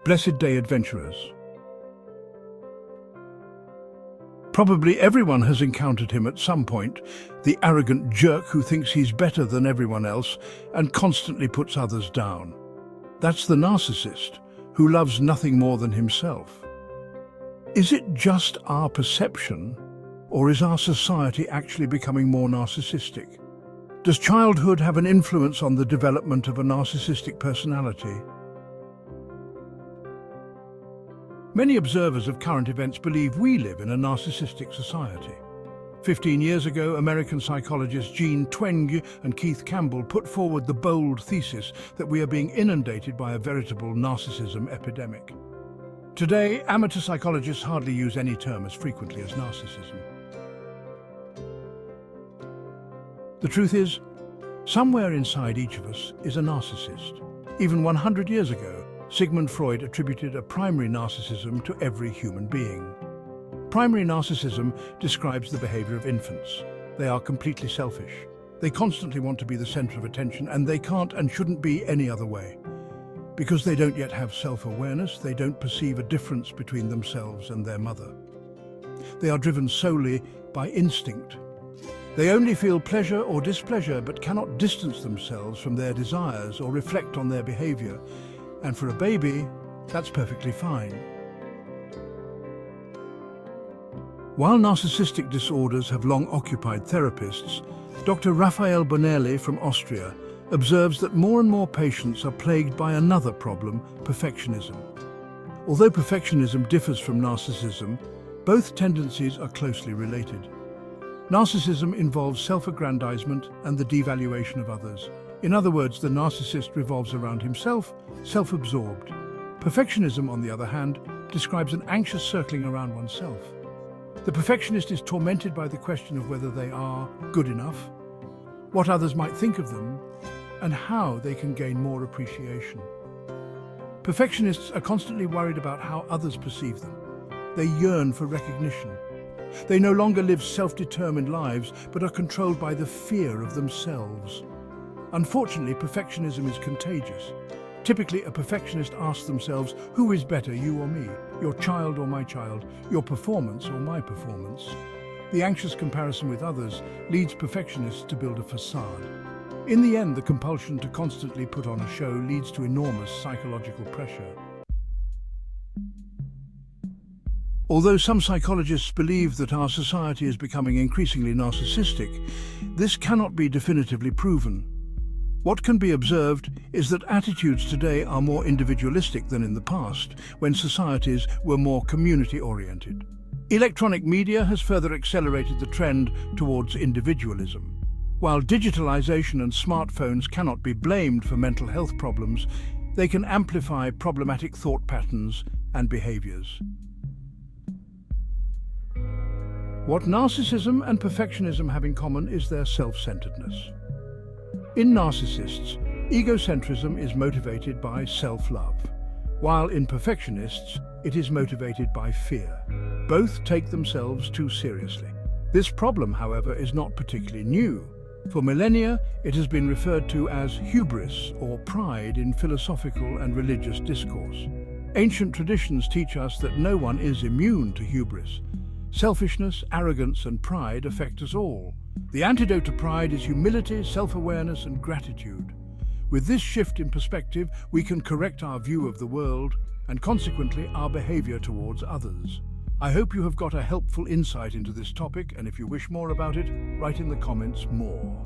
Blessed Day Adventurers. Probably everyone has encountered him at some point, the arrogant jerk who thinks he's better than everyone else and constantly puts others down. That's the narcissist, who loves nothing more than himself. Is it just our perception, or is our society actually becoming more narcissistic? Does childhood have an influence on the development of a narcissistic personality? Many observers of current events believe we live in a narcissistic society. 15 years ago, American psychologists Jean Twenge and Keith Campbell put forward the bold thesis that we are being inundated by a veritable narcissism epidemic. Today, amateur psychologists hardly use any term as frequently as narcissism. The truth is, somewhere inside each of us is a narcissist. Even 100 years ago, Sigmund Freud attributed a primary narcissism to every human being. Primary narcissism describes the behavior of infants. They are completely selfish. They constantly want to be the center of attention, and they can't and shouldn't be any other way. Because they don't yet have self-awareness, they don't perceive a difference between themselves and their mother. They are driven solely by instinct. They only feel pleasure or displeasure, but cannot distance themselves from their desires or reflect on their behavior. And for a baby, that's perfectly fine. While narcissistic disorders have long occupied therapists, Dr. Raphael Bonelli from Austria observes that more and more patients are plagued by another problem, perfectionism. Although perfectionism differs from narcissism, both tendencies are closely related. Narcissism involves self-aggrandizement and the devaluation of others. In other words, the narcissist revolves around himself, self-absorbed. Perfectionism, on the other hand, describes an anxious circling around oneself. The perfectionist is tormented by the question of whether they are good enough, what others might think of them, and how they can gain more appreciation. Perfectionists are constantly worried about how others perceive them. They yearn for recognition. They no longer live self-determined lives, but are controlled by the fear of themselves. Unfortunately, perfectionism is contagious. Typically, a perfectionist asks themselves, who is better, you or me? Your child or my child? Your performance or my performance? The anxious comparison with others leads perfectionists to build a facade. In the end, the compulsion to constantly put on a show leads to enormous psychological pressure. Although some psychologists believe that our society is becoming increasingly narcissistic, this cannot be definitively proven. What can be observed is that attitudes today are more individualistic than in the past, when societies were more community-oriented. Electronic media has further accelerated the trend towards individualism. While digitalization and smartphones cannot be blamed for mental health problems, they can amplify problematic thought patterns and behaviors. What narcissism and perfectionism have in common is their self-centeredness. In narcissists, egocentrism is motivated by self-love, while in perfectionists, it is motivated by fear. Both take themselves too seriously. This problem, however, is not particularly new. For millennia, it has been referred to as hubris or pride in philosophical and religious discourse. Ancient traditions teach us that no one is immune to hubris. Selfishness, arrogance, and pride affect us all. The antidote to pride is humility, self-awareness, and gratitude. With this shift in perspective, we can correct our view of the world and consequently our behavior towards others. I hope you have got a helpful insight into this topic, and if you wish more about it, write in the comments more.